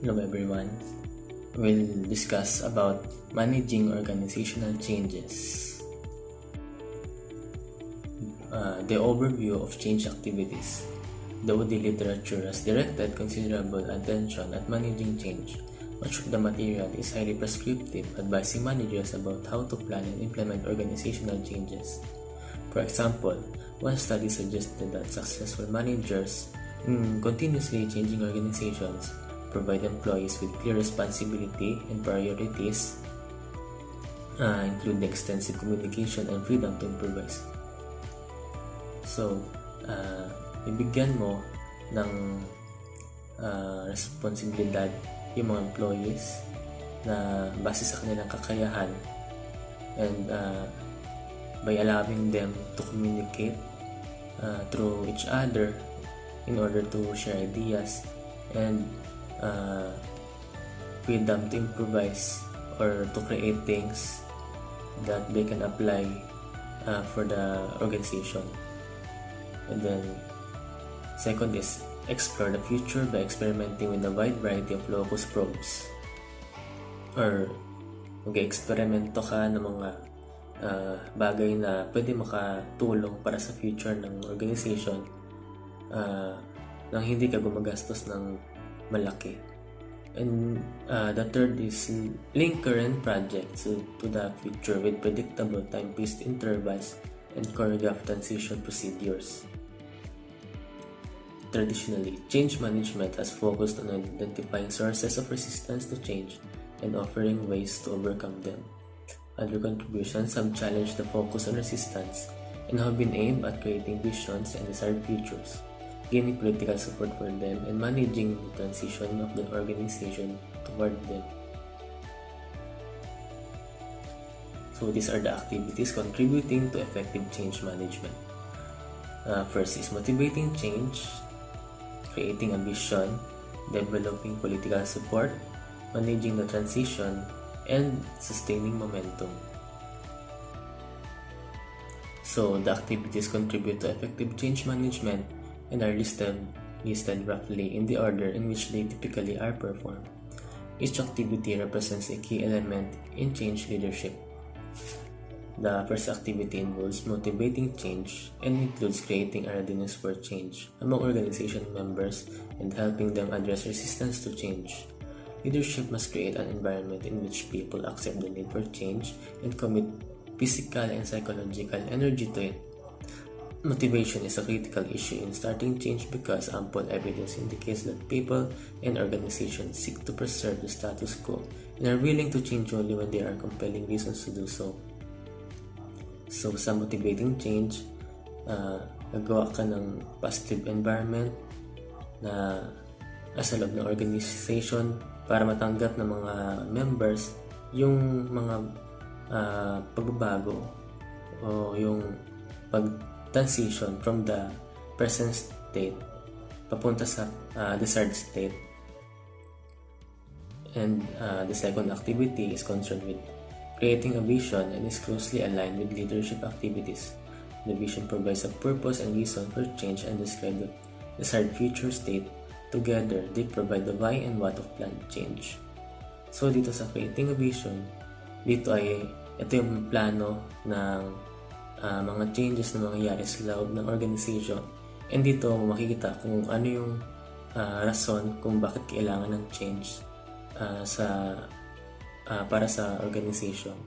Hello everyone. We'll discuss about managing organizational changes. The overview of change activities. The OD literature has directed considerable attention at managing change. Much of the material is highly prescriptive, advising managers about how to plan and implement organizational changes. For example, one study suggested that successful managers in continuously changing organizations provide employees with clear responsibility and priorities, including extensive communication and freedom to improvise. So, ibigyan mo ng responsibilidad yung mga employees na base sa kanilang kakayahan and by allowing them to communicate through each other in order to share ideas and freedom to improvise or to create things that they can apply for the organization. And then second is explore the future by experimenting with a wide variety of locus probes, or mag-eksperimento ka ng mga bagay na pwede makatulong para sa future ng organization nang hindi ka gumagastos ng malaki. And the third is link current projects to the future with predictable time-paced intervals and choreographed transition procedures. Traditionally, change management has focused on identifying sources of resistance to change and offering ways to overcome them. Other contributions have challenged the focus on resistance and have been aimed at creating visions and desired futures, gaining political support for them, and managing the transition of the organization toward them. So these are the activities contributing to effective change management. First is motivating change, creating a vision, developing political support, managing the transition, and sustaining momentum. So the activities contribute to effective change management and are listed roughly in the order in which they typically are performed. Each activity represents a key element in change leadership. The first activity involves motivating change and includes creating a readiness for change among organization members and helping them address resistance to change. Leadership must create an environment in which people accept the need for change and commit physical and psychological energy to it. Motivation is a critical issue in starting change because ample evidence indicates that people and organizations seek to preserve the status quo and are willing to change only when there are compelling reasons to do so. So, sa motivating change, nagawa ka ng positive environment na sa loob ng organization para matanggap ng mga members yung mga pagbabago o yung pag-transition from the present state papunta sa desired state. And the second activity is concerned with creating a vision and is closely aligned with leadership activities. The vision provides a purpose and reason for change and describes the desired future state. Together, they provide the why and what of planned change. So dito sa creating a vision, ito yung plano ng mga changes na mangyayari sa loob ng organization. And dito makikita kung ano yung rason kung bakit kailangan ng change para sa organization.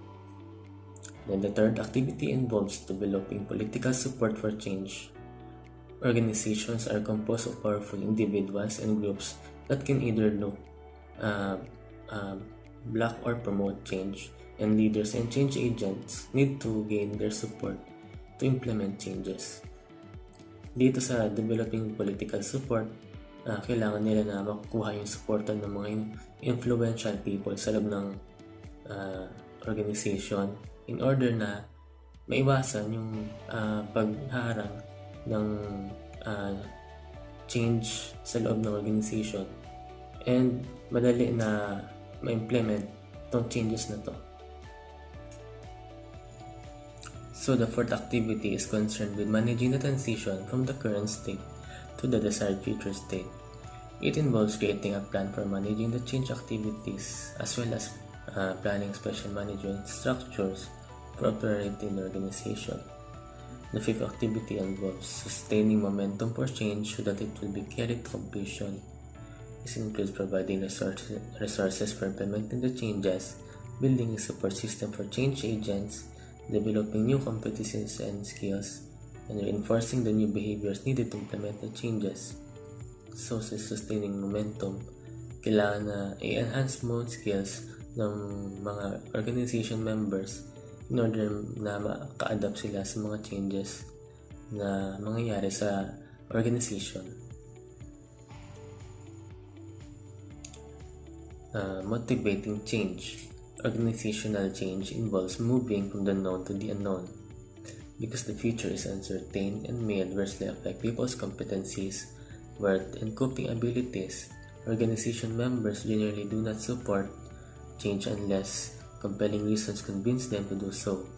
Then the third activity involves developing political support for change. Organizations are composed of powerful individuals and groups that can either block or promote change, and leaders and change agents need to gain their support to implement changes. Dito sa developing political support, kailangan nila na makukuha yung suporta ng mga influential people sa loob ng organization in order na maiwasan yung pagharang ng change sa loob ng organization and madali na ma-implement itong changes na to. So the fourth activity is concerned with managing the transition from the current state to the desired future state. It involves creating a plan for managing the change activities as well as planning special management structures for operating the organization. The fifth activity involves sustaining momentum for change so that it will be carried to completion. This includes providing resources for implementing the changes, building a support system for change agents, developing new competencies and skills, and reinforcing the new behaviors needed to implement the changes. So, sa sustaining momentum, kailangan na i-enhance mo skills ng mga organization members in order na maka-adapt sila sa mga changes na mangyayari sa organization. Motivating change. Organizational change involves moving from the known to the unknown. Because the future is uncertain and may adversely affect people's competencies, worth, and coping abilities, organization members generally do not support change unless compelling reasons convince them to do so.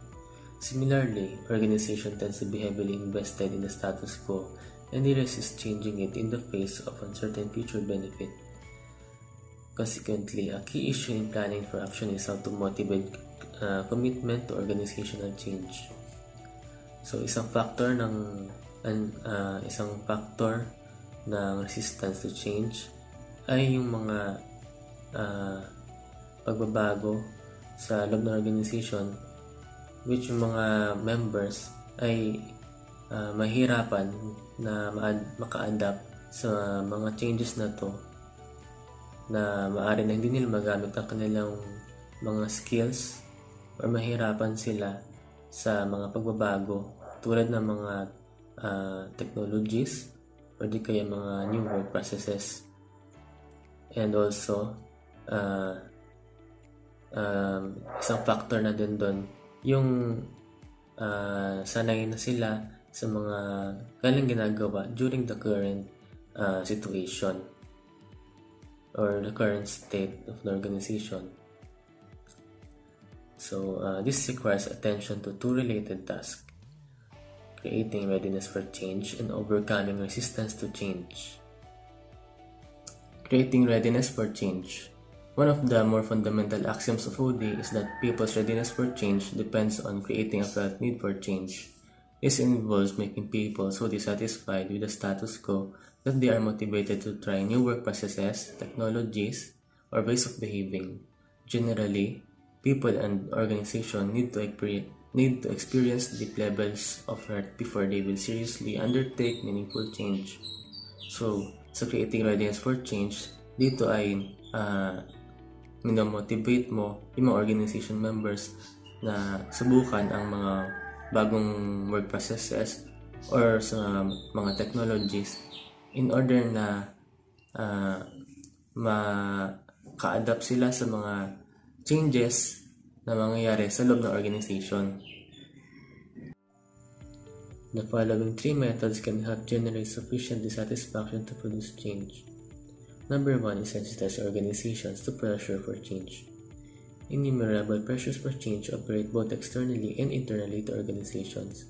Similarly, organization tends to be heavily invested in the status quo and they resist changing it in the face of uncertain future benefit. Consequently, a key issue in planning for action is how to motivate commitment to organizational change. So, isang factor ng resistance to change ay yung mga pagbabago sa loob ng organization, which yung mga members ay mahirapan na maka-adapt sa mga changes na to, na maaari na hindi nila magamit ang kanilang mga skills or mahirapan sila sa mga pagbabago tulad ng mga technologies or di kaya mga new work processes. And also, isang factor na din doon yung sanay na sila sa mga kanilang ginagawa during the current situation or the current state of the organization. So, this requires attention to two related tasks: creating readiness for change and overcoming resistance to change. Creating readiness for change. One of the more fundamental axioms of OD is that people's readiness for change depends on creating a felt need for change. This involves making people so dissatisfied with the status quo that they are motivated to try new work processes, technologies, or ways of behaving. Generally, people and organizations need to experience deep levels of hurt before they will seriously undertake meaningful change. So, sa creating readiness for change, dito ay motivate mo yung mga organization members na subukan ang mga bagong work processes or sa mga technologies in order na maka-adapt sila sa mga changes na mangyayari sa loob ng organization. The following three methods can help generate sufficient dissatisfaction to produce change. Number 1 is sensitize organizations to pressure for change. Innumerable pressures for change operate both externally and internally to organizations.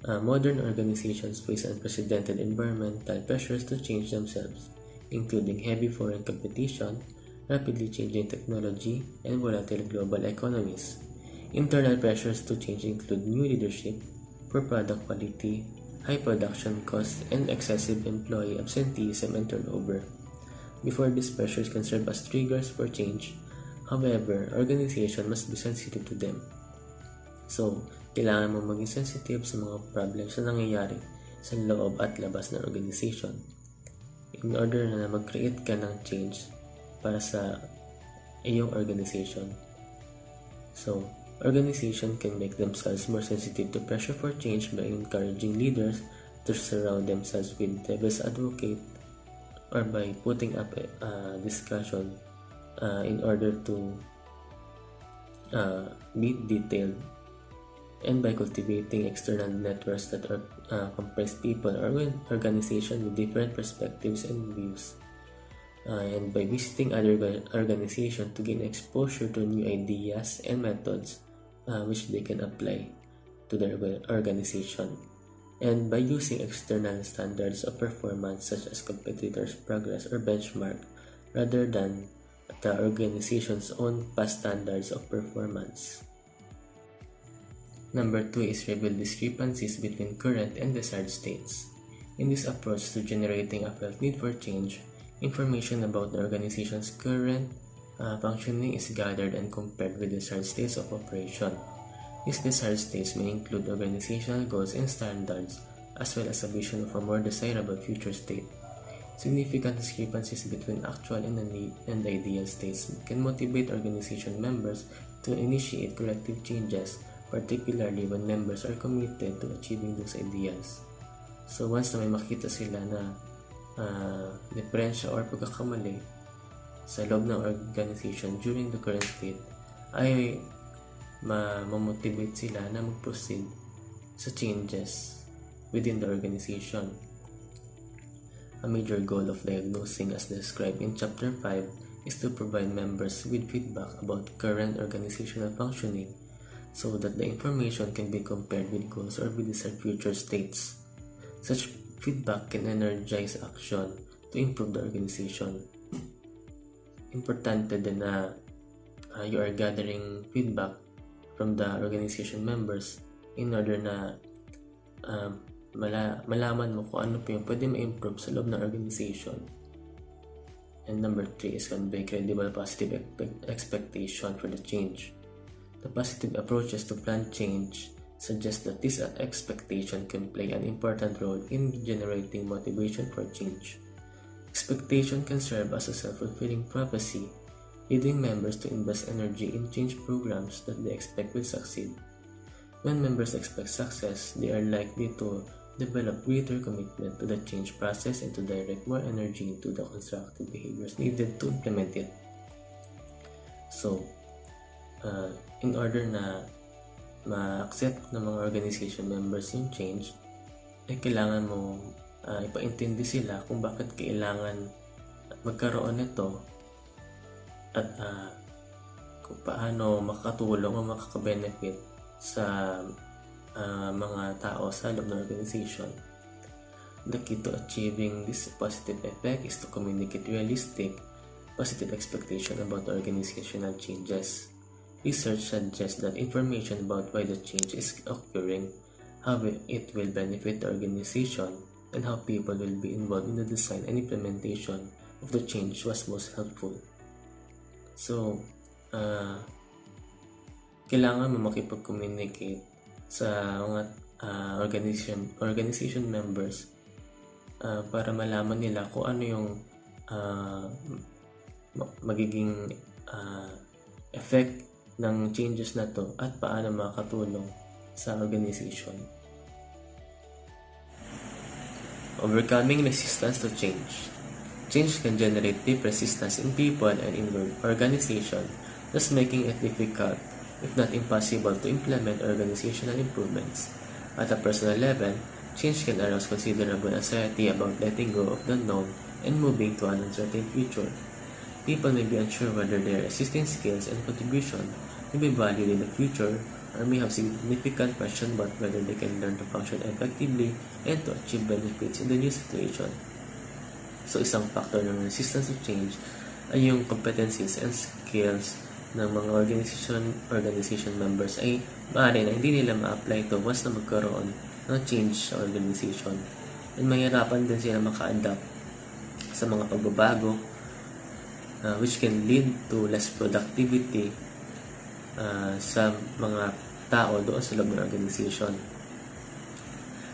Modern organizations face unprecedented environmental pressures to change themselves, including heavy foreign competition, rapidly changing technology, and volatile global economies. Internal pressures to change include new leadership, poor product quality, high production costs, and excessive employee absenteeism and turnover. Before these pressures can serve as triggers for change, however, organization must be sensitive to them. So, kailangan mo maging sensitive sa mga problems na nangyayari sa loob at labas ng organization in order na mag-create ka ng change para sa iyong organization. So, organization can make themselves more sensitive to pressure for change by encouraging leaders to surround themselves with diverse advocates or by putting up a discussion in order to be detailed, and by cultivating external networks that comprise people or organizations with different perspectives and views, and by visiting other organizations to gain exposure to new ideas and methods which they can apply to their organization. and by using external standards of performance such as competitors' progress or benchmark rather than the organization's own past standards of performance. Number 2 is reveal discrepancies between current and desired states. In this approach to generating a felt need for change, information about the organization's current functioning is gathered and compared with desired states of operation. These desired states may include organizational goals and standards, as well as a vision of a more desirable future state. Significant discrepancies between actual and ideal states can motivate organization members to initiate corrective changes, particularly when members are committed to achieving those ideals. So once na may makita sila na diferensya or pagkakamali sa loob ng organization during the current state, ay ma-motivate sila na mag-proceed sa changes within the organization. A major goal of diagnosing, as described in Chapter 5, is to provide members with feedback about current organizational functioning so that the information can be compared with goals or with desired future states. Such feedback can energize action to improve the organization. Importante din na you are gathering feedback from the organization members in order na malaman mo kung ano pa yung pwede ma-improve sa loob ng organization. And number 3 is convey credible positive expectation for the change. The positive approaches to plan change suggest that this expectation can play an important role in generating motivation for change. Expectation can serve as a self-fulfilling prophecy, leading members to invest energy in change programs that they expect will succeed. When members expect success, they are likely to develop greater commitment to the change process and to direct more energy into the constructive behaviors needed to implement it. So, in order na ma-accept ng mga organization members yung change, ay kailangan mo ipaintindi sila kung bakit kailangan magkaroon nito at kung paano makatulong o makaka-benefit sa mga tao sa loob ng organization. The key to achieving this positive effect is to communicate realistic, positive expectation about the organizational changes. Research suggests that information about why the change is occurring, how it will benefit the organization, and how people will be involved in the design and implementation of the change was most helpful. So, kailangan mo makipag-communicate sa mga organization members para malaman nila kung ano yung magiging effect ng changes na to at paano makatulong sa organization. Overcoming resistance to change. Change can generate deep resistance in people and in organization, thus making it difficult, if not impossible, to implement organizational improvements. At a personal level, change can arouse considerable anxiety about letting go of the known and moving to an uncertain future. People may be unsure whether their existing skills and contribution will be valued in the future, or may have significant question about whether they can learn to function effectively and to achieve benefits in the new situation. So, isang factor ng resistance to change ay yung competencies and skills ng mga organization members ay maaari na hindi nila ma-apply to once na magkaroon ng change sa organization. And mahirapan din sila maka-adapt sa mga pagbabago which can lead to less productivity sa mga tao doon sa loob ng organization.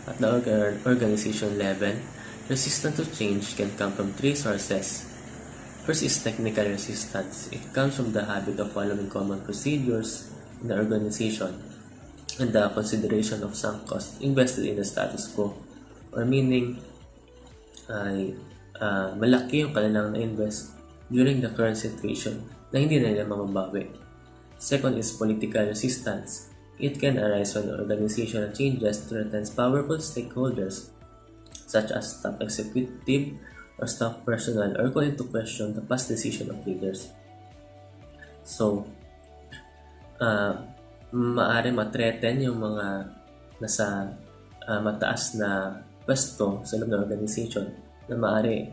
At the organization level, resistance to change can come from 3 sources. First is technical resistance. It comes from the habit of following common procedures in the organization and the consideration of sunk cost invested in the status quo, or meaning ay malaki yung kanilang na-invest during the current situation na hindi na nila mababawi. Second is political resistance. It can arise when organizational changes threatens powerful stakeholders such as top executive or staff personnel, or call into question the past decision of leaders. So, maaari ma-threaten yung mga nasa mataas na pwesto sa loob ng organization na maaari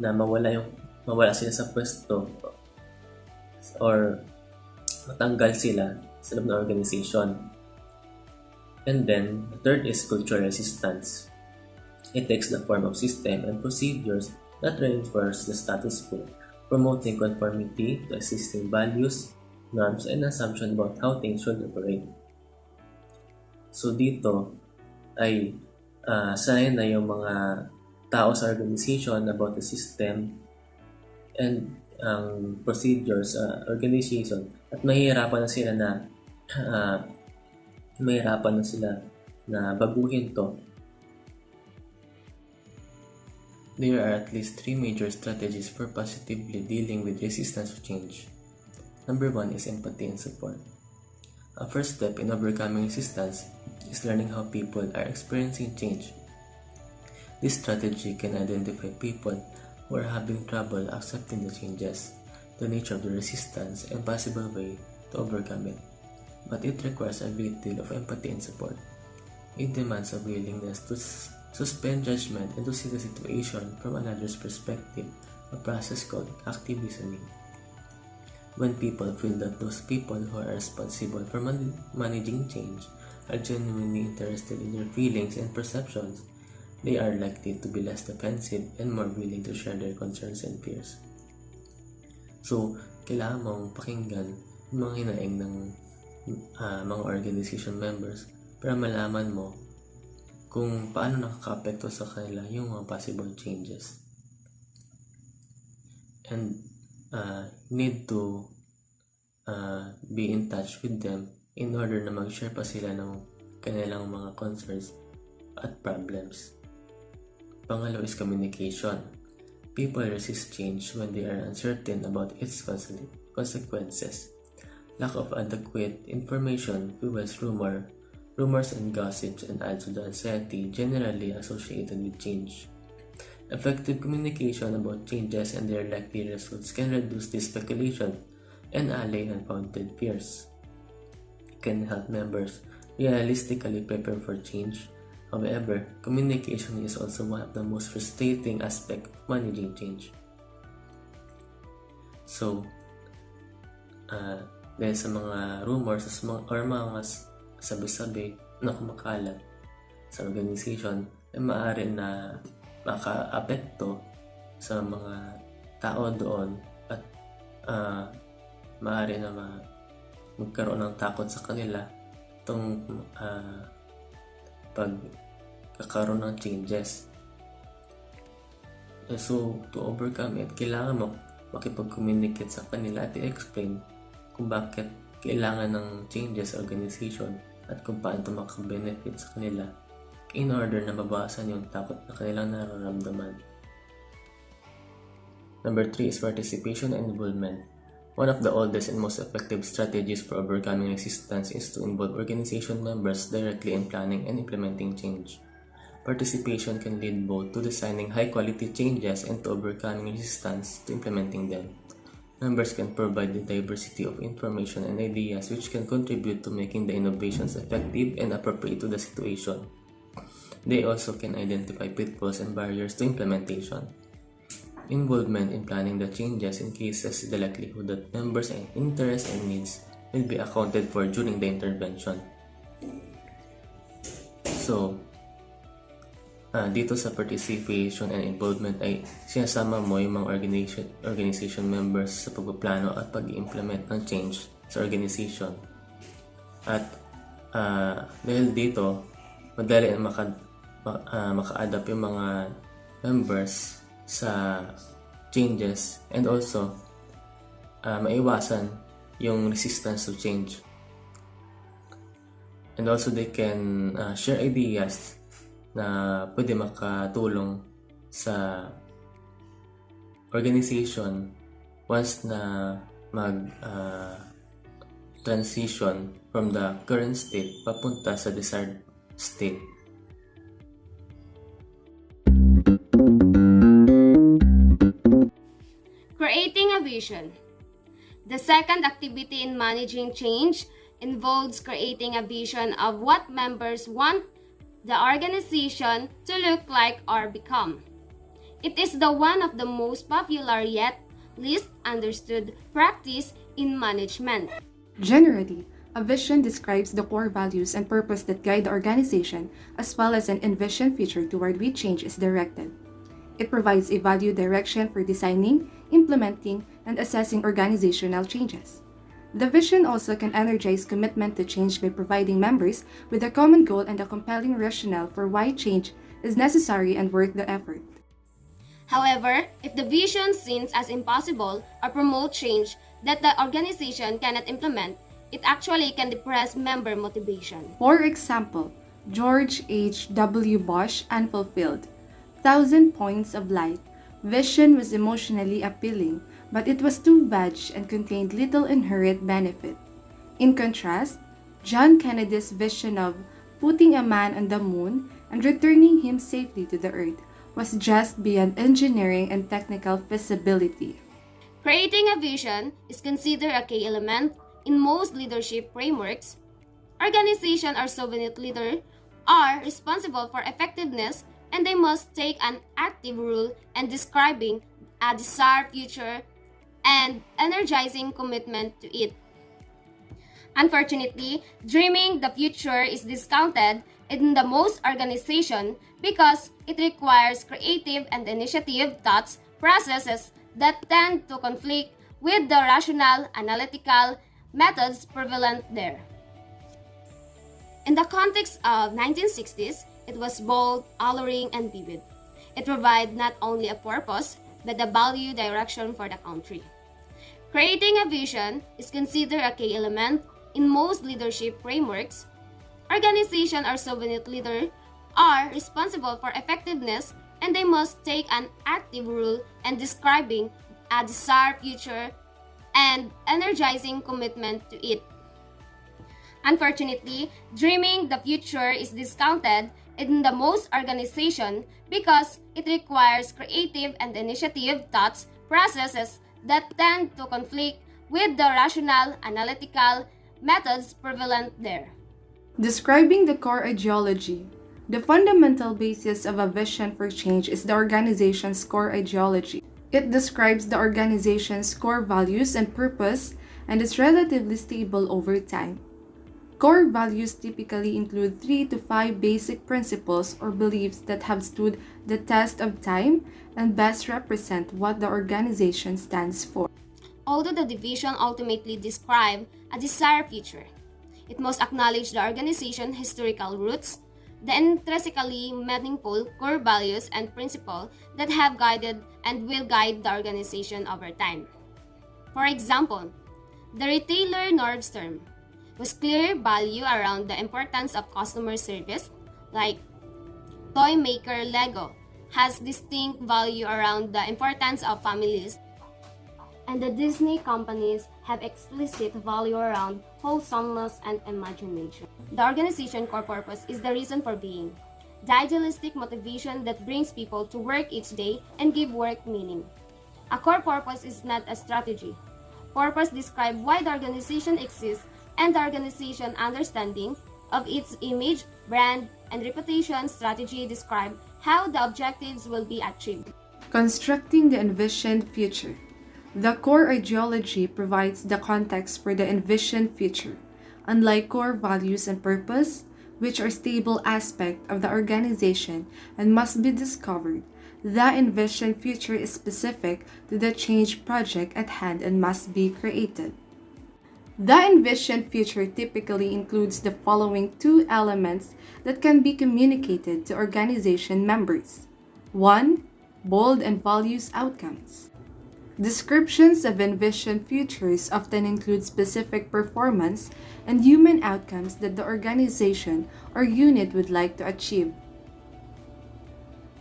na mawala sila sa pwesto or matanggal sila sa loob ng organization. And then, the third is cultural resistance. It takes the form of system and procedures that reinforce the status quo, promoting conformity to existing values, norms, and assumption about how things should operate. So dito ay sanay na yung mga tao sa organization about the system and procedures sa organization at mahihirapan na sila na baguhin to. There are at least 3 major strategies for positively dealing with resistance to change. Number 1 is empathy and support. A first step in overcoming resistance is learning how people are experiencing change. This strategy can identify people who are having trouble accepting the changes, the nature of the resistance, and possible way to overcome it. But it requires a great deal of empathy and support. It demands a willingness to suspend judgment and to see the situation from another's perspective, a process called active listening. When people feel that those people who are responsible for managing change are genuinely interested in their feelings and perceptions, they are likely to be less defensive and more willing to share their concerns and fears. So, kailangan mong pakinggan yung mga hinaing ng mga organization members para malaman mo kung paano nakaka-apekto sa kanila yung mga possible changes. And need to be in touch with them in order na mag-share pa sila ng kanilang mga concerns at problems. Pangalawa is communication. People resist change when they are uncertain about its consequences. Lack of adequate information fuels rumors and gossips and adds to the anxiety generally associated with change. Effective communication about changes and their likely results can reduce this speculation and allay unfounded fears. It can help members realistically prepare for change. However, communication is also one of the most frustrating aspects of managing change. So, dahil sa mga rumors or mga sabi-sabi na kumakalat sa organization ay maaari na maka-apekto sa mga tao doon at maaari na magkaroon ng takot sa kanila itong pagkakaroon ng changes. So, to overcome it, kailangan mo makipag-communicate sa kanila at i-explain kung bakit kailangan ng changes sa organization at kung paano ito makabenefit sa kanila in order na mabawasan yung takot na kanilang nararamdaman. Number 3 is participation and involvement. One of the oldest and most effective strategies for overcoming resistance is to involve organization members directly in planning and implementing change. Participation can lead both to designing high-quality changes and to overcoming resistance to implementing them. Members can provide the diversity of information and ideas which can contribute to making the innovations effective and appropriate to the situation. They also can identify pitfalls and barriers to implementation. Involvement in planning the changes increases the likelihood that members' interests and needs will be accounted for during the intervention. So, dito sa participation and involvement ay sinasama mo yung mga organization members sa pagpaplano at pag-implement ng change sa organization. At dahil dito, madali na maka-adapt yung mga members sa changes and also maiwasan yung resistance to change. And also they can share ideas na pwede makatulong sa organization once na transition from the current state papunta sa desired state. Creating a vision. The second activity in managing change involves creating a vision of what members want the organization to look like or become. It is the one of the most popular yet least understood practice in management. Generally, a vision describes the core values and purpose that guide the organization, as well as an envisioned future toward which change is directed. It provides a value direction for designing, implementing, and assessing organizational changes. The vision also can energize commitment to change by providing members with a common goal and a compelling rationale for why change is necessary and worth the effort. However, if the vision seems as impossible or promote change that the organization cannot implement, it actually can depress member motivation. For example, George H. W. Bush Unfulfilled, Thousand Points of Light, vision was emotionally appealing, but it was too vague and contained little inherent benefit. In contrast, John Kennedy's vision of putting a man on the moon and returning him safely to the earth was just beyond engineering and technical feasibility. Creating a vision is considered a key element in most leadership frameworks. Organizations or subordinate leaders are responsible for effectiveness, and they must take an active role in describing a desired future and energizing commitment to it. Unfortunately, dreaming the future is discounted in the most organizations because it requires creative and initiative thoughts processes that tend to conflict with the rational, analytical methods prevalent there. In the context of 1960s, it was bold, alluring, and vivid. It provided not only a purpose, but a value direction for the country. Creating a vision is considered a key element in most leadership frameworks. Organizations or subordinate leaders are responsible for effectiveness, and they must take an active role in describing a desired future and energizing commitment to it. Unfortunately, dreaming the future is discounted in the most organizations because it requires creative and initiative thoughts processes that tend to conflict with the rational, analytical methods prevalent there. Describing the core ideology. The fundamental basis of a vision for change is the organization's core ideology. It describes the organization's core values and purpose and is relatively stable over time. Core values typically include 3 to 5 basic principles or beliefs that have stood the test of time and best represent what the organization stands for. Although the division ultimately describes a desired future, it must acknowledge the organization's historical roots, the intrinsically meaningful core values and principles that have guided and will guide the organization over time. For example, the retailer Nordstrom was clear value around the importance of customer service, like toy maker Lego has distinct value around the importance of families, and the Disney companies have explicit value around wholesomeness and imagination. The organization core purpose is the reason for being, the idealistic motivation that brings people to work each day and give work meaning. A core purpose is not a strategy. Purpose describes why the organization exists, and the organization understanding of its image, brand, and reputation strategy describe how the objectives will be achieved. Constructing the envisioned future. The core ideology provides the context for the envisioned future. Unlike core values and purpose, which are stable aspects of the organization and must be discovered, the envisioned future is specific to the change project at hand and must be created. The envisioned future typically includes the following 2 elements that can be communicated to organization members. 1. Bold and values outcomes. Descriptions of envisioned futures often include specific performance and human outcomes that the organization or unit would like to achieve.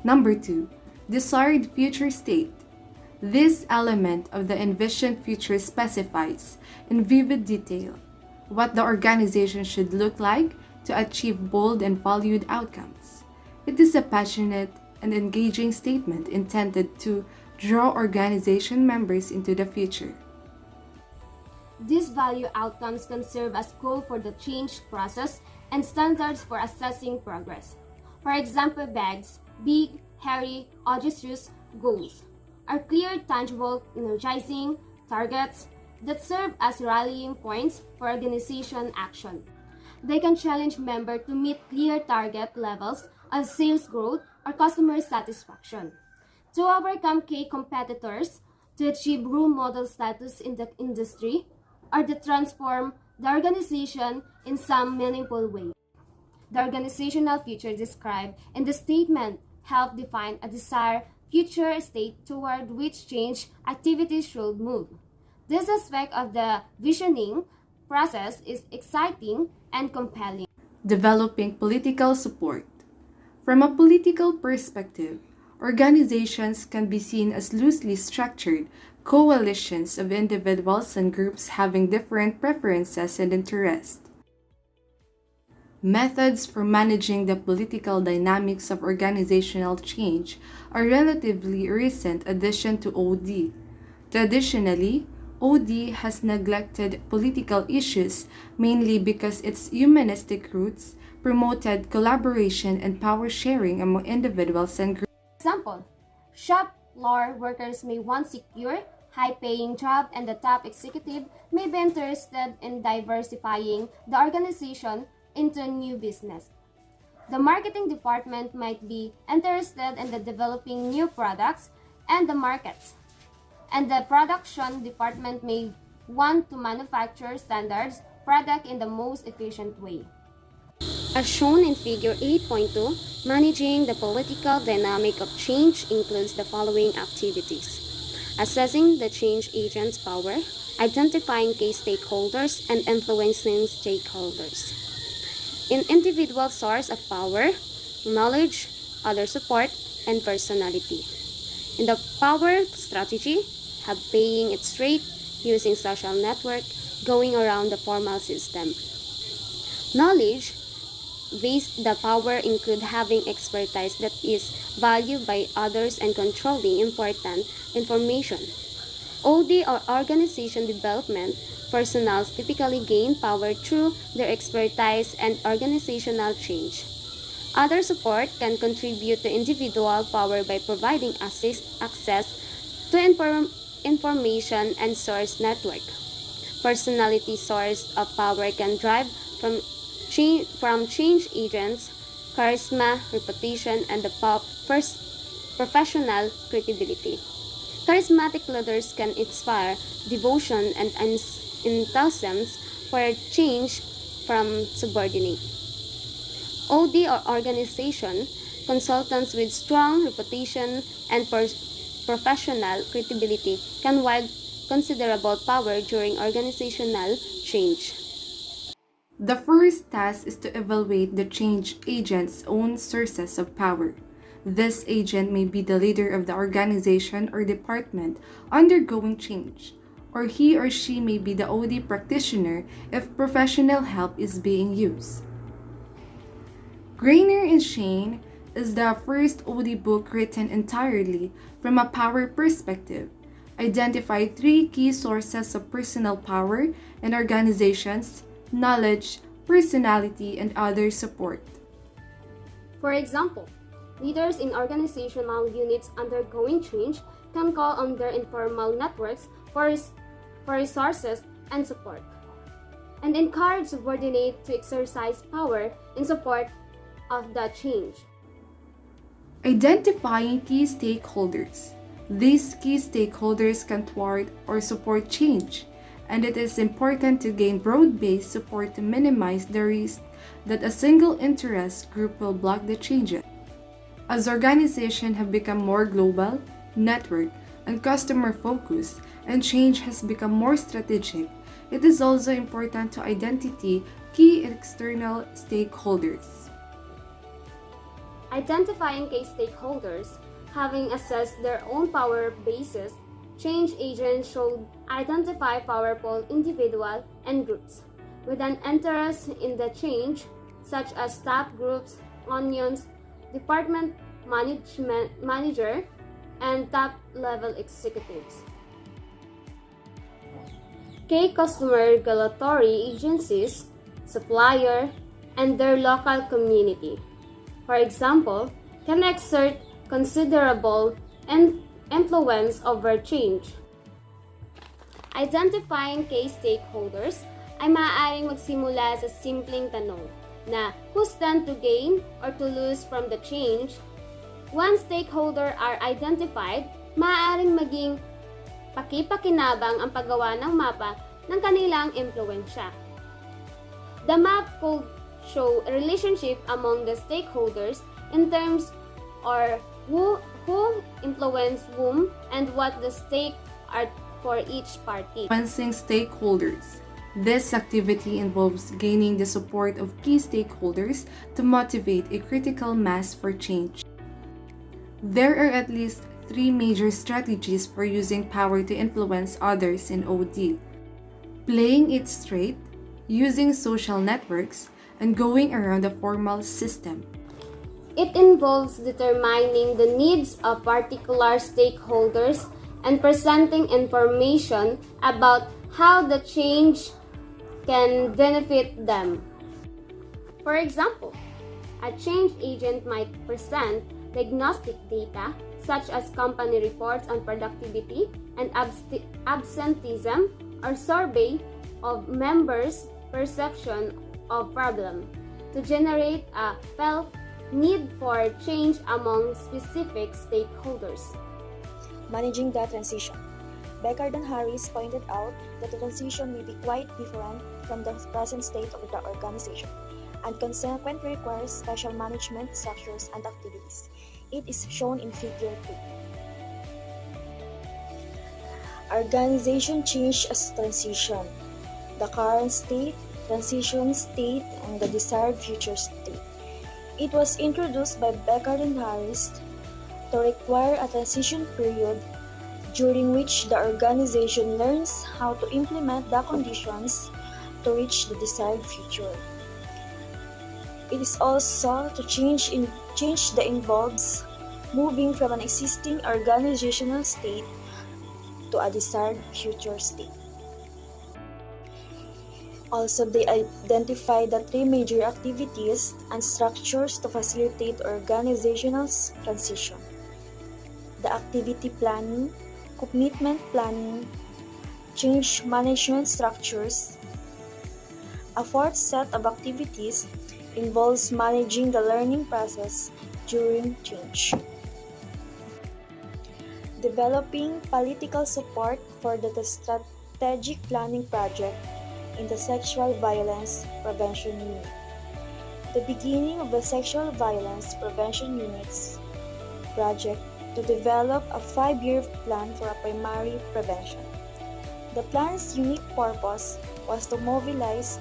Number 2. Desired future state. This element of the envisioned future specifies, in vivid detail, what the organization should look like to achieve bold and valued outcomes. It is a passionate and engaging statement intended to draw organization members into the future. These value outcomes can serve as goal for the change process and standards for assessing progress. For example, bags, big, hairy, audacious goals are clear, tangible, energizing targets that serve as rallying points for organization action. They can challenge members to meet clear target levels of sales growth or customer satisfaction, to overcome key competitors, to achieve role model status in the industry, or to transform the organization in some meaningful way. The organizational future described in the statement help define a desired future state toward which change activities should move. This aspect of the visioning process is exciting and compelling. Developing political support. From a political perspective, organizations can be seen as loosely structured coalitions of individuals and groups having different preferences and interests. Methods for managing the political dynamics of organizational change are relatively recent addition to OD. Traditionally, OD has neglected political issues mainly because its humanistic roots promoted collaboration and power sharing among individuals and groups. Example, shop floor workers may want secure, high-paying job and the top executive may be interested in diversifying the organization into new business. The marketing department might be interested in the developing new products and the markets. And the production department may want to manufacture standards product in the most efficient way. As shown in figure 8.2, managing the political dynamic of change includes the following activities: assessing the change agent's power, identifying key stakeholders, and influencing stakeholders. In individual source of power, knowledge, other support, and personality. In the power strategy, have paying it straight, using social network, going around the formal system. Knowledge based the power include having expertise that is valued by others and controlling important information. OD or organization development personnel typically gain power through their expertise and organizational change. Other support can contribute to individual power by providing access to information and source network. Personality source of power can drive from change agents, charisma, reputation, and the professional credibility. Charismatic leaders can inspire devotion and enthusiasm for change from subordinate. OD or organization consultants with strong reputation and professional credibility can wield considerable power during organizational change. The first task is to evaluate the change agent's own sources of power. This agent may be the leader of the organization or department undergoing change, or he or she may be the OD practitioner if professional help is being used. Grainer and Shane is the first OD book written entirely from a power perspective. Identify 3 key sources of personal power in organizations: knowledge, personality, and other support. For example, leaders in organizational units undergoing change can call on their informal networks for resources and support, and encourage subordinates to exercise power in support of the change. Identifying key stakeholders. These key stakeholders can thwart or support change, and it is important to gain broad-based support to minimize the risk that a single interest group will block the changes. As organizations have become more global, network, and customer-focused, and change has become more strategic, it is also important to identify key external stakeholders. Identifying key stakeholders, having assessed their own power bases, change agents should identify powerful individuals and groups with an interest in the change, such as staff groups, unions, department manager, and top-level executives. Key customer regulatory agencies, supplier, and their local community. for example, can exert considerable influence over change. Identifying key stakeholders ay maaaring magsimula sa simpleng tanong na who stand to gain or to lose from the change. Once stakeholder are identified, maaaring maging pakipakinabang ang paggawa ng mapa ng kanilang impluwensya. The map could show a relationship among the stakeholders in terms or who influence whom and what the stake are for each party. Influencing stakeholders. This activity involves gaining the support of key stakeholders to motivate a critical mass for change. There are at least 3 major strategies for using power to influence others in OD: playing it straight, using social networks, and going around the formal system. It involves determining the needs of particular stakeholders and presenting information about how the change can benefit them. For example, a change agent might present diagnostic data such as company reports on productivity and absenteeism or survey of members' perception of problem to generate a felt need for change among specific stakeholders. Managing the transition. Beckard and Harris pointed out that the transition may be quite different from the present state of the organization and consequently requires special management structures and activities. It is shown in Figure 2. Organization change as transition. The current state, transition state, and the desired future state. It was introduced by Beckard and Harris to require a transition period during which the organization learns how to implement the conditions to reach the desired future. It is also to change that involves moving from an existing organizational state to a desired future state. Also, they identify the 3 major activities and structures to facilitate organizational transition: the activity planning, commitment planning, change management structures. A 4th set of activities involves managing the learning process during change. Developing political support for the strategic planning project in the Sexual Violence Prevention Unit. The beginning of the Sexual Violence Prevention Unit's project to develop a 5-year plan for primary prevention. The plan's unique purpose was to mobilize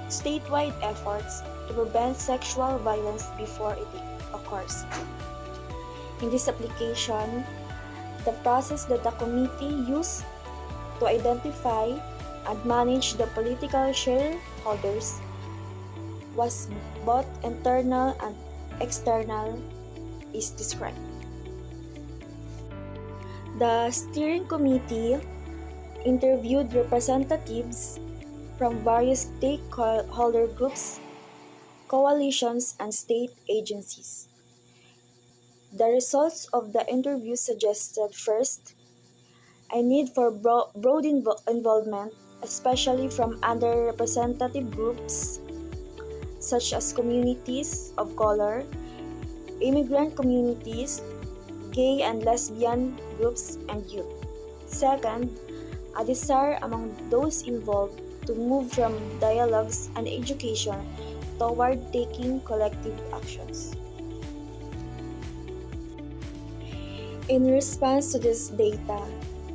statewide efforts to prevent sexual violence before it occurs. In this application, the process that the committee used to identify and manage the political shareholders was both internal and external is described. The steering committee interviewed representatives from various stakeholder groups, coalitions, and state agencies. The results of the interview suggested, first, a need for broad involvement, especially from underrepresented groups such as communities of color, immigrant communities, gay and lesbian groups, and youth. Second, a desire among those involved to move from dialogues and education toward taking collective actions. In response to this data,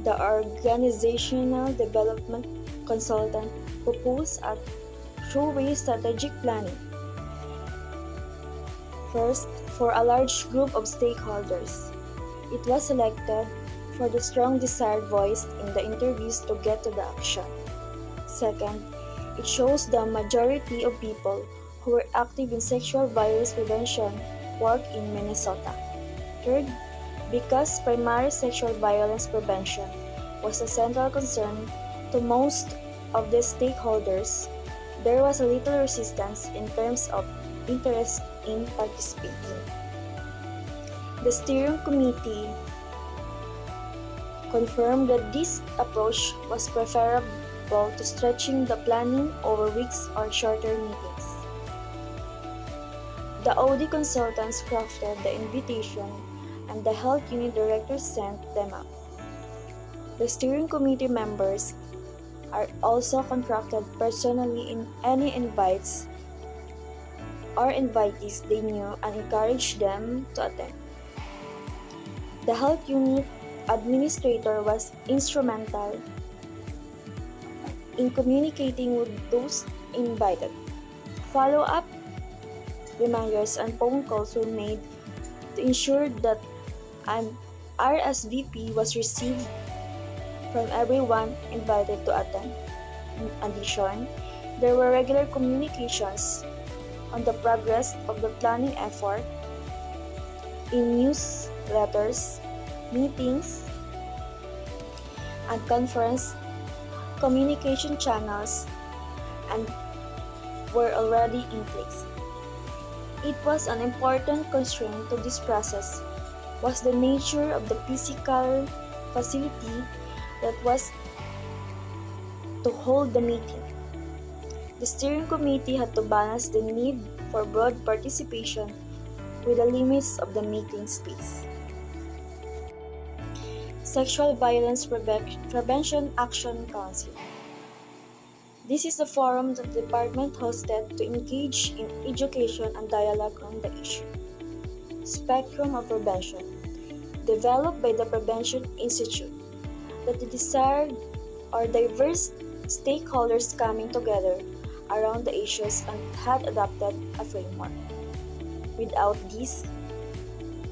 the organizational development consultant proposed a two-way strategic planning. First, for a large group of stakeholders. It was selected for the strong desire voiced in the interviews to get to the action. Second, it shows the majority of people who were active in sexual violence prevention work in Minnesota. Third, because primary sexual violence prevention was a central concern to most of the stakeholders, there was a little resistance in terms of interest in participating. The steering committee confirmed that this approach was preferable to stretching the planning over weeks or shorter meetings. The OD consultants crafted the invitation and the health unit director sent them out. The steering committee members are also contracted personally in any invites or invitees they knew and encouraged them to attend. The health unit administrator was instrumental in communicating with those invited. Follow-up reminders and phone calls were made to ensure that an RSVP was received from everyone invited to attend. In addition, there were regular communications on the progress of the planning effort in newsletters, meetings, and conference communication channels and were already in place. It was an important constraint to this process was the nature of the physical facility that was to hold the meeting. The steering committee had to balance the need for broad participation with the limits of the meeting space. Sexual Violence Prevention Action Council. This is the forum that the department hosted to engage in education and dialogue on the issue. Spectrum of Prevention, developed by the Prevention Institute, that the desired or diverse stakeholders coming together around the issues and had adopted a framework. Without this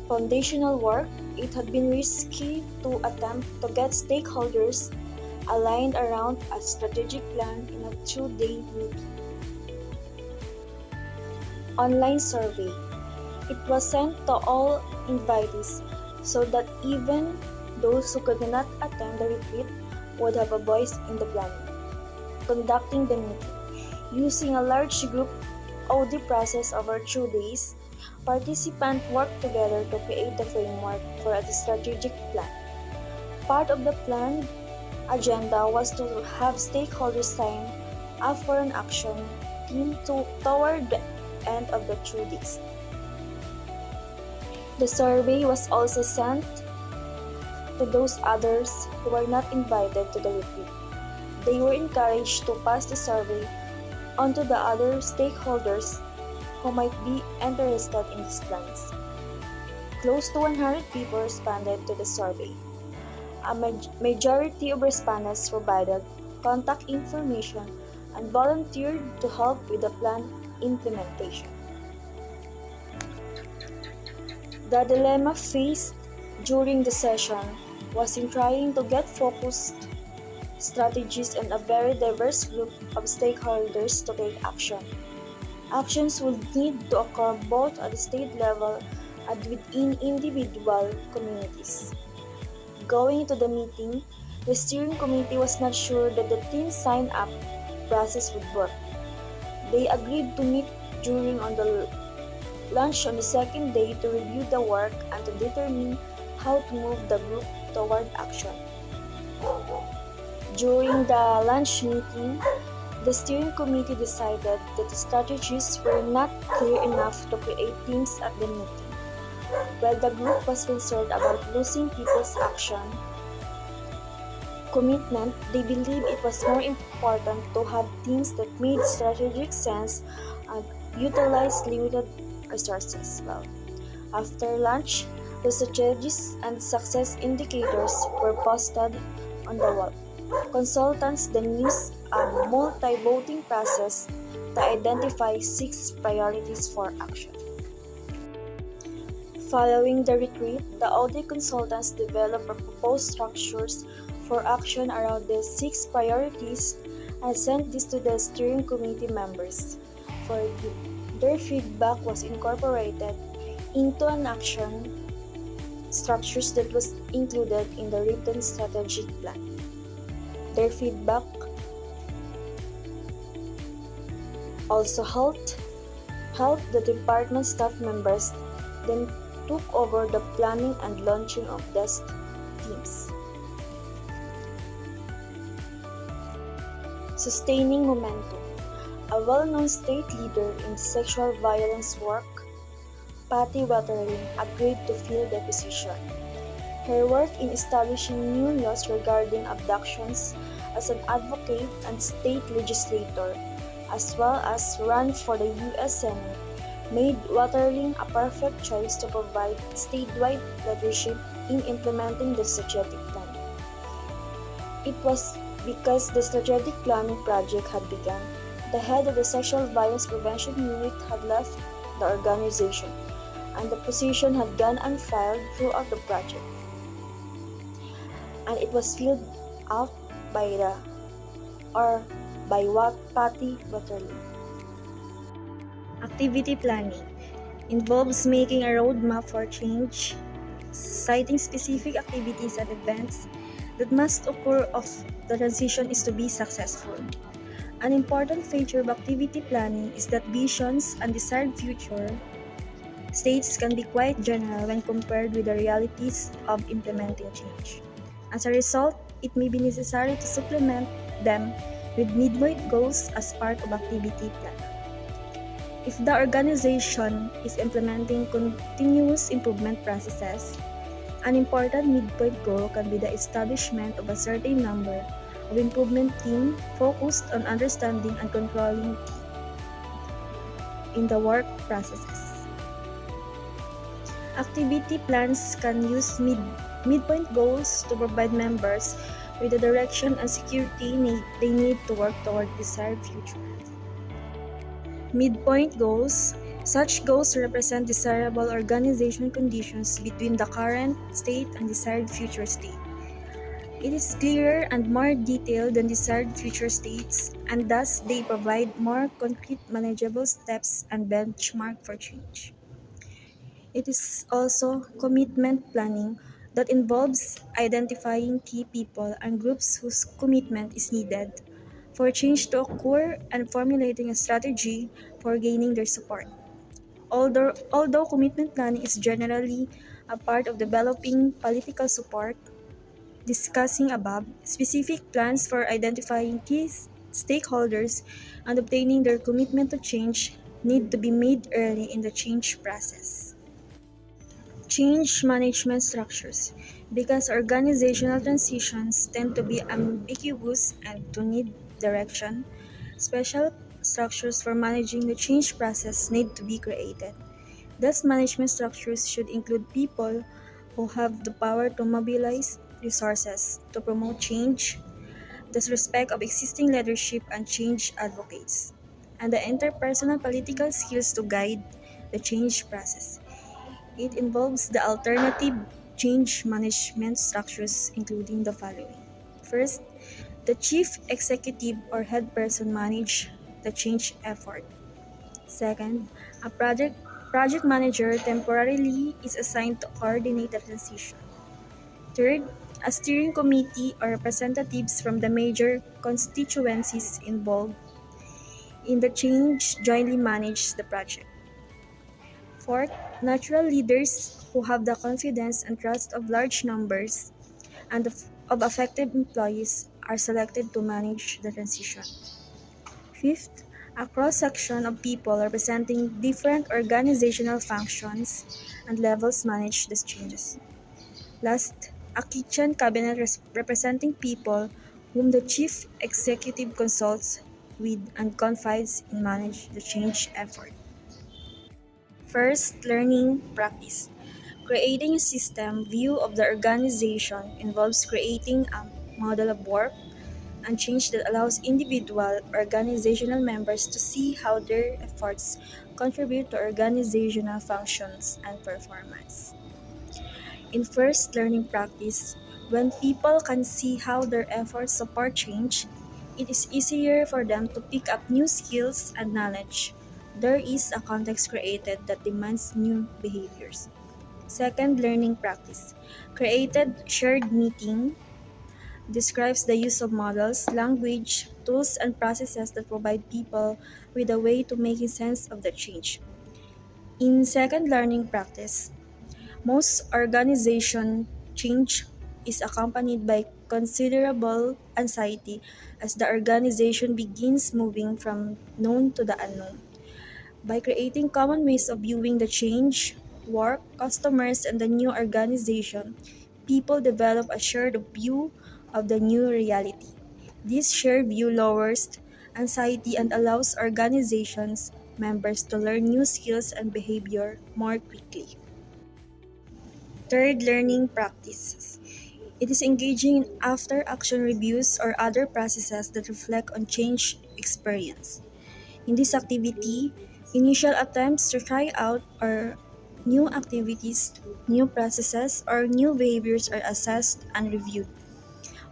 foundational work, it had been risky to attempt to get stakeholders aligned around a strategic plan in a 2-day meeting. Online survey. It was sent to all invitees so that even those who could not attend the retreat would have a voice in the planning. Conducting the meeting. Using a large group OD process over 2 days, participants worked together to create the framework for a strategic plan. Part of the plan agenda was to have stakeholders sign up for an action team toward the end of the 2 days. The survey was also sent to those others who were not invited to the retreat. They were encouraged to pass the survey on to the other stakeholders who might be interested in these plans. Close to 100 people responded to the survey. A majority of respondents provided contact information and volunteered to help with the plan implementation. The dilemma faced during the session was in trying to get focused strategies and a very diverse group of stakeholders to take action. Actions would need to occur both at the state level and within individual communities. Going to the meeting, the steering committee was not sure that the team sign-up process would work. They agreed to meet during on the lunch on the second day to review the work and to determine how to move the group toward action. During the lunch meeting, the steering committee decided that the strategies were not clear enough to create teams at the meeting. While the group was concerned about losing people's action commitment, they believed it was more important to have teams that made strategic sense and utilized limited resources well. After lunch, the strategies and success indicators were posted on the wall. Consultants then used a multi-voting process to identify 6 priorities for action. Following the retreat, the OD consultants developed proposed structures for action around the 6 priorities and sent this to the steering committee members for review. Their feedback was incorporated into an action structures that was included in the written strategic plan. Their feedback also helped helped the department staff members then took over the planning and launching of desk teams. Sustaining momentum. A well-known state leader in sexual violence work, Patty Wetterling, agreed to fill the position. Her work in establishing new laws regarding abductions as an advocate and state legislator, as well as run for the U.S. Senate, made Wetterling a perfect choice to provide statewide leadership in implementing the strategic plan. It was because the strategic planning project had begun. The head of the Sexual Violence Prevention Unit had left the organization, and the position had gone unfilled throughout the project. And it was filled out by Patty Wetterling. Activity planning involves making a roadmap for change, citing specific activities and events that must occur if the transition is to be successful. An important feature of activity planning is that visions and desired future states can be quite general when compared with the realities of implementing change. As a result, it may be necessary to supplement them with midpoint goals as part of activity plan. If the organization is implementing continuous improvement processes, an important midpoint goal can be the establishment of a certain number of improvement team focused on understanding and controlling in the work processes. Activity plans can use midpoint goals to provide members with the direction and security they need to work toward desired future. Midpoint goals. Such goals represent desirable organization conditions between the current state and desired future state. It is clearer and more detailed than desired future states, and thus they provide more concrete manageable steps and benchmark for change. It is also commitment planning that involves identifying key people and groups whose commitment is needed for change to occur and formulating a strategy for gaining their support. Although commitment planning is generally a part of developing political support, discussing above, specific plans for identifying key stakeholders and obtaining their commitment to change need to be made early in the change process. Change management structures. Because organizational transitions tend to be ambiguous and to need direction, special structures for managing the change process need to be created. Thus, management structures should include people who have the power to mobilize resources to promote change, the respect of existing leadership and change advocates, and the interpersonal political skills to guide the change process. It involves the alternative change management structures, including the following. First, the chief executive or head person manage the change effort. Second, a project manager temporarily is assigned to coordinate the transition. Third, a steering committee or representatives from the major constituencies involved in the change jointly manage the project. Fourth, natural leaders who have the confidence and trust of large numbers and of affected employees are selected to manage the transition. Fifth, a cross-section of people representing different organizational functions and levels manage these changes. Last, a kitchen cabinet representing people whom the chief executive consults with and confides in manage the change effort. First, learning practice. Creating a system view of the organization involves creating a model of work and change that allows individual organizational members to see how their efforts contribute to organizational functions and performance. In first learning practice, when people can see how their efforts support change, it is easier for them to pick up new skills and knowledge. There is a context created that demands new behaviors. Second learning practice. Created shared meeting describes the use of models, language, tools, and processes that provide people with a way to making sense of the change. In second learning practice, most organization change is accompanied by considerable anxiety as the organization begins moving from known to the unknown. By creating common ways of viewing the change, work, customers, and the new organization, people develop a shared view of the new reality. This shared view lowers anxiety and allows organizations members to learn new skills and behavior more quickly. Third, learning practices. It is engaging in after action reviews or other processes that reflect on change experience. In this activity, initial attempts to try out or new activities, new processes, or new behaviors are assessed and reviewed.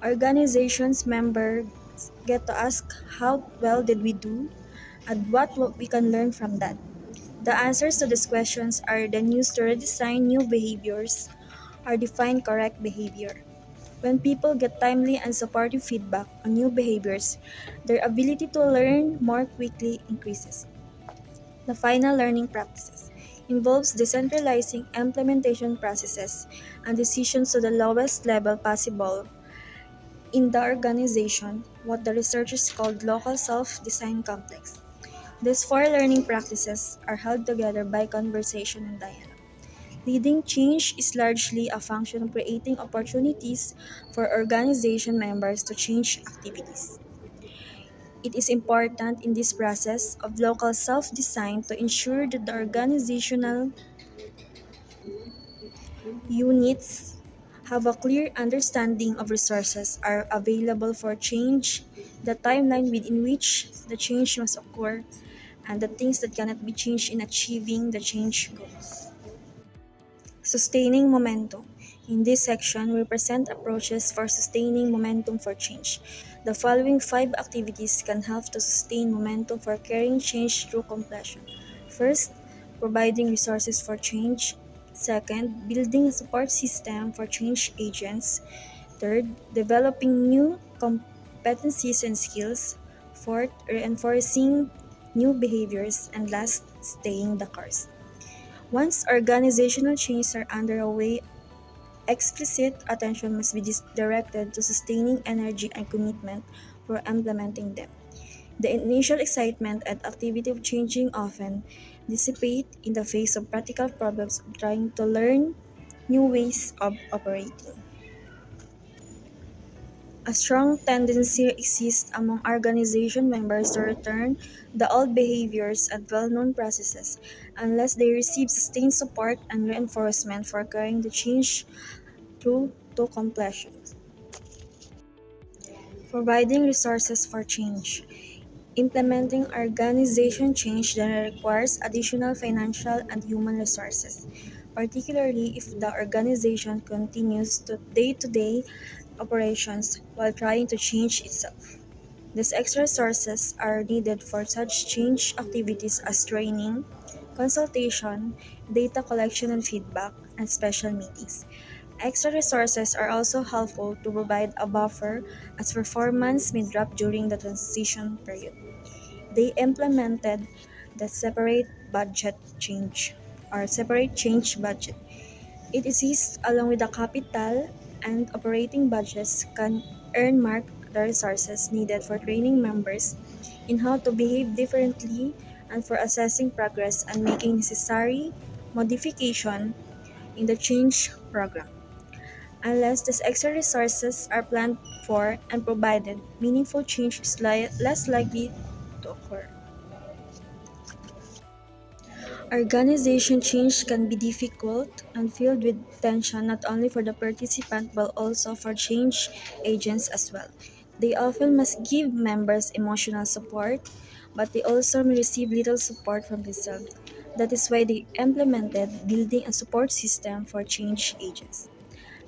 Organizations members get to ask how well did we do and what we can learn from that. The answers to these questions are then used to redesign new behaviors or define correct behavior. When people get timely and supportive feedback on new behaviors, their ability to learn more quickly increases. The final learning practices involves decentralizing implementation processes and decisions to the lowest level possible in the organization, what the researchers called local self-design complex. These four learning practices are held together by conversation and dialogue. Leading change is largely a function of creating opportunities for organization members to change activities. It is important in this process of local self-design to ensure that the organizational units have a clear understanding of resources are available for change, the timeline within which the change must occur, and the things that cannot be changed in achieving the change goals. Sustaining momentum. In this section, we present approaches for sustaining momentum for change. The following 5 activities can help to sustain momentum for carrying change through completion. First, providing resources for change. Second, building a support system for change agents. Third, developing new competencies and skills. Fourth, reinforcing new behaviors. And last, staying the course. Once organizational changes are underway, explicit attention must be directed to sustaining energy and commitment for implementing them. The initial excitement and activity of changing often dissipate in the face of practical problems of trying to learn new ways of operating. A strong tendency exists among organization members to return the old behaviors and well-known processes unless they receive sustained support and reinforcement for carrying the change through to completion. Providing resources for change. Implementing organization change then requires additional financial and human resources, particularly if the organization continues to day-to-day operations while trying to change itself. These extra resources are needed for such change activities as training, consultation, data collection and feedback, and special meetings. Extra resources are also helpful to provide a buffer as performance may drop during the transition period. They implemented the separate change budget. It exists along with the capital and operating budgets can earmark the resources needed for training members in how to behave differently and for assessing progress and making necessary modification in the change program. Unless these extra resources are planned for and provided, meaningful change is less likely to occur. Organization change can be difficult and filled with tension not only for the participant but also for change agents as well. They often must give members emotional support, but they also may receive little support from themselves. That is why they implemented building a support system for change agents.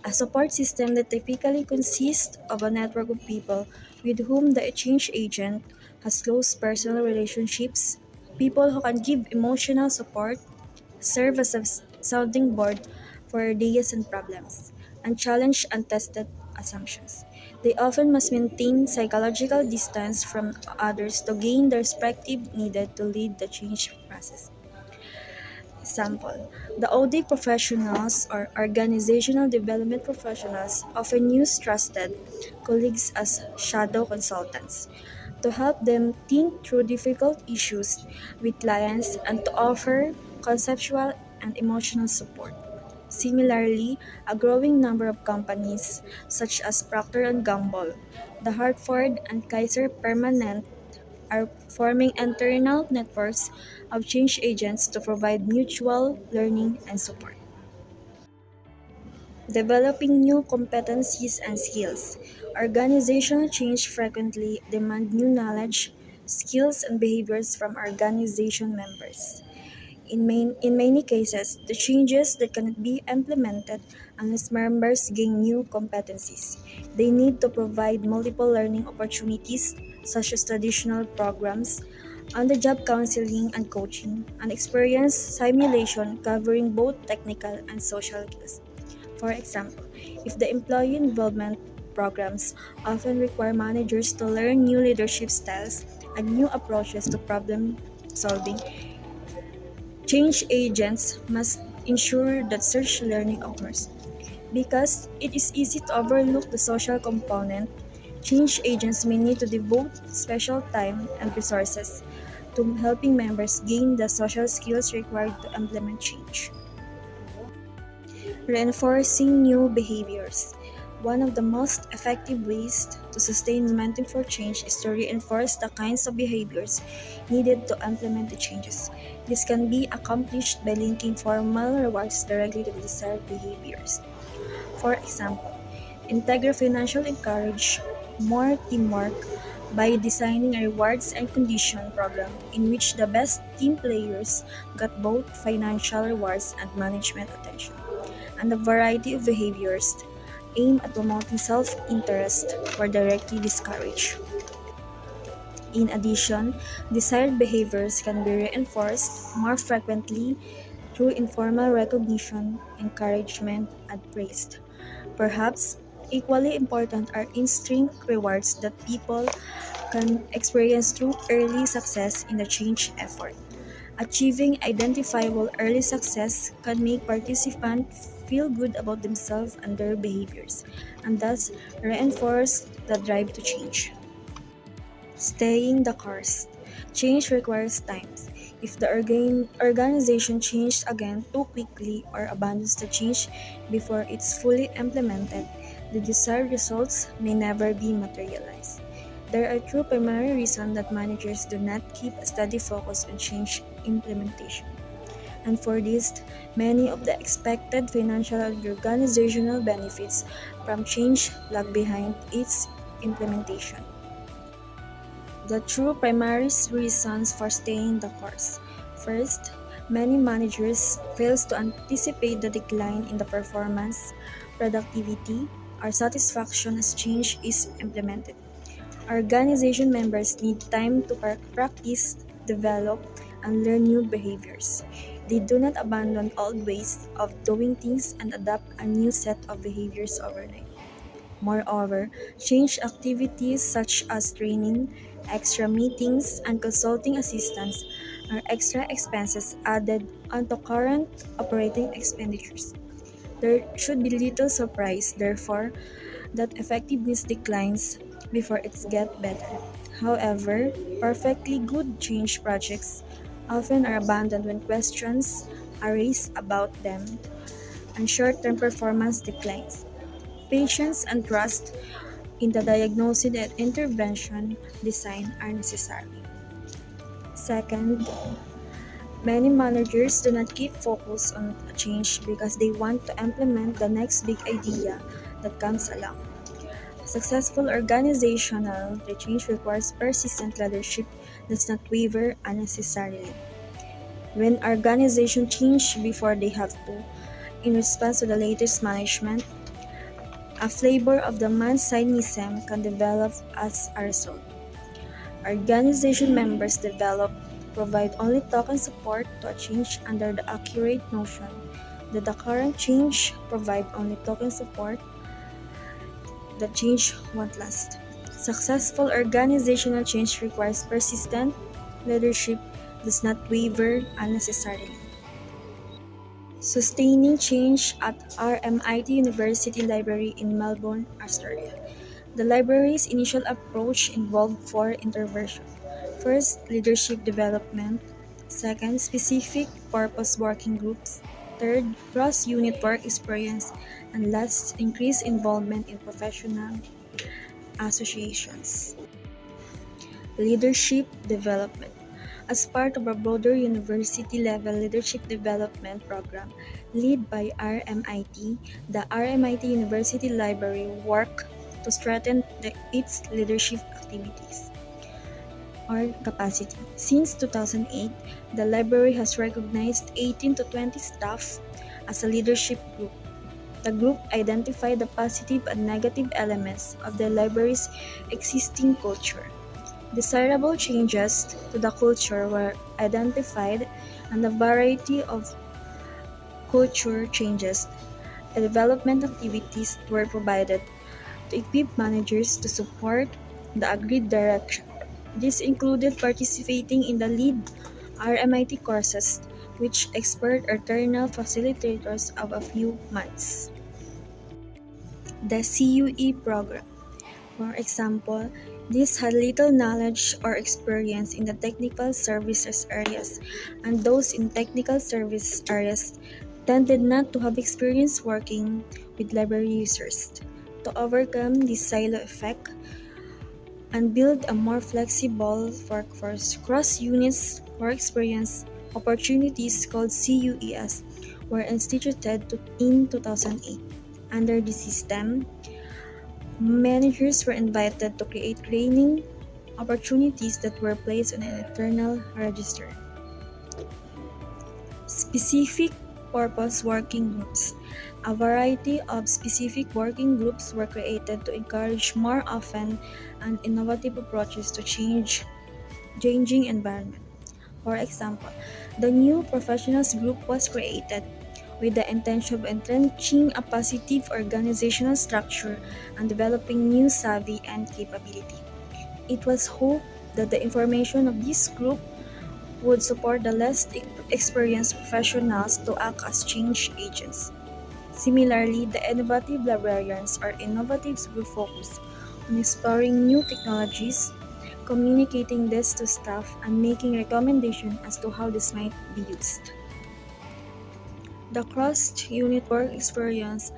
A support system that typically consists of a network of people with whom the change agent has close personal relationships, people who can give emotional support, serve as a sounding board for ideas and problems, and challenge untested assumptions. They often must maintain psychological distance from others to gain the perspective needed to lead the change process. example, the OD professionals or organizational development professionals often use trusted colleagues as shadow consultants to help them think through difficult issues with clients and to offer conceptual and emotional support. Similarly, a growing number of companies such as Procter& and Gamble, the Hartford and Kaiser Permanente are forming internal networks of change agents to provide mutual learning and support. Developing new competencies and skills. Organizational change frequently demand new knowledge, skills, and behaviors from organization members. In many cases, the changes that cannot be implemented unless members gain new competencies. They need to provide multiple learning opportunities, such as traditional programs, on-the-job counseling and coaching, and experience simulation covering both technical and social skills. For example, if the employee involvement programs often require managers to learn new leadership styles and new approaches to problem solving, change agents must ensure that such learning occurs. Because it is easy to overlook the social component, change agents may need to devote special time and resources to helping members gain the social skills required to implement change. Reinforcing new behaviors. One of the most effective ways to sustain momentum for change is to reinforce the kinds of behaviors needed to implement the changes. This can be accomplished by linking formal rewards directly to the desired behaviors. For example, Integra Financial encourage more teamwork by designing a rewards and condition program in which the best team players got both financial rewards and management attention. And a variety of behaviors aimed at promoting self-interest were directly discouraged. In addition, desired behaviors can be reinforced more frequently through informal recognition, encouragement, and praise. Perhaps equally important are intrinsic rewards that people can experience through early success in the change effort. Achieving identifiable early success can make participants feel good about themselves and their behaviors, and thus reinforce the drive to change. Staying the course. Change requires time. If the organization changes again too quickly or abandons the change before it's fully implemented, the desired results may never be materialized. There are two primary reasons that managers do not keep a steady focus on change implementation. And for this, many of the expected financial and organizational benefits from change lag behind its implementation. The two primary reasons for staying the course. First, many managers fail to anticipate the decline in the performance, productivity, or satisfaction as change is implemented. Organization members need time to practice, develop, and learn new behaviors. They do not abandon old ways of doing things and adopt a new set of behaviors overnight. Moreover, change activities such as training, extra meetings, and consulting assistance are extra expenses added onto current operating expenditures. There should be little surprise, therefore, that effectiveness declines before it gets better. However, perfectly good change projects often are abandoned when questions are raised about them and short-term performance declines. Patience and trust in the diagnosis and intervention design are necessary. Second, many managers do not keep focus on a change because they want to implement the next big idea that comes along. Successful organizational change requires persistent leadership that does not waver unnecessarily. When organizations change before they have to, in response to the latest management, a flavor of the man-cynism can develop as a result. Organization members provide only token support to a change under the accurate notion that the current change provide only token support, the change won't last. Successful organizational change requires persistent leadership does not waver unnecessarily. Sustaining change at RMIT University Library in Melbourne, Australia. The library's initial approach involved four interventions. First, leadership development. Second, specific purpose working groups. Third, cross-unit work experience. And last, increased involvement in professional associations. Leadership development. As part of a broader university-level leadership development program led by RMIT, the RMIT University Library worked to strengthen its leadership activities or capacity. Since 2008, the library has recognized 18 to 20 staff as a leadership group. The group identified the positive and negative elements of the library's existing culture. Desirable changes to the culture were identified, and a variety of culture changes and development activities were provided to equip managers to support the agreed direction. This included participating in the lead RMIT courses, which expert eternal facilitators of a few months. The CUE program. For example, these had little knowledge or experience in the technical services areas, and those in technical service areas tended not to have experience working with library users. To overcome this silo effect and build a more flexible workforce, cross-units work experience opportunities called CUES were instituted in 2008. Under the system, managers were invited to create training opportunities that were placed on an internal register. Specific purpose working groups. A variety of specific working groups were created to encourage more often and innovative approaches to changing environment. For example, the new professionals group was created with the intention of entrenching a positive organizational structure and developing new savvy and capability. It was hoped that the information of this group would support the less experienced professionals to act as change agents. Similarly, the innovative librarians or innovatives group focus on exploring new technologies, communicating this to staff, and making recommendations as to how this might be used. The cross-unit work experience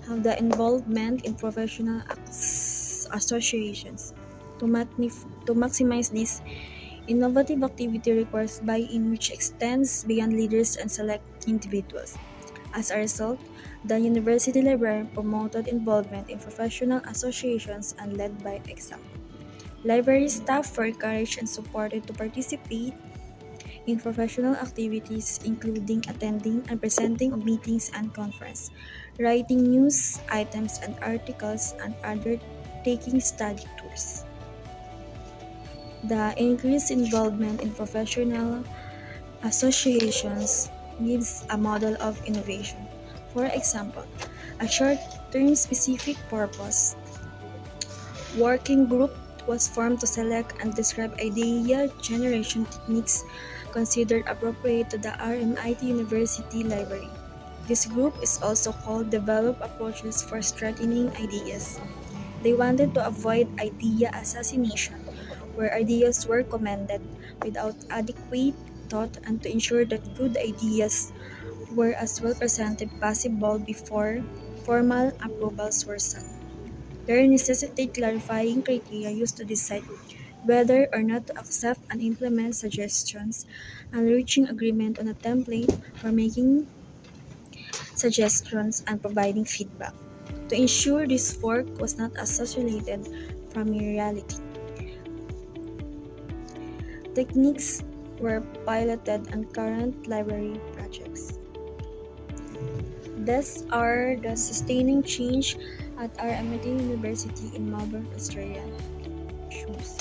have the involvement in professional associations. To maximize this, innovative activity requires buy-in which extends beyond leaders and select individuals. As a result, the university librarian promoted involvement in professional associations and led by example. Library staff were encouraged and supported to participate in professional activities including attending and presenting of meetings and conferences, writing news items and articles, and undertaking study tours. The increased involvement in professional associations gives a model of innovation. For example, a short-term specific purpose working group was formed to select and describe idea generation techniques considered appropriate to the RMIT University Library. This group is also called Develop Approaches for Strengthening Ideas. They wanted to avoid idea assassination, where ideas were commended without adequate thought, and to ensure that good ideas were as well presented possible before formal approvals were sought. They necessitate clarifying criteria used to decide whether or not to accept and implement suggestions, and reaching agreement on a template for making suggestions and providing feedback, to ensure this work was not associated from reality. Techniques were piloted on current library projects. These are the sustaining change at RMIT University in Melbourne, Australia. Shoes.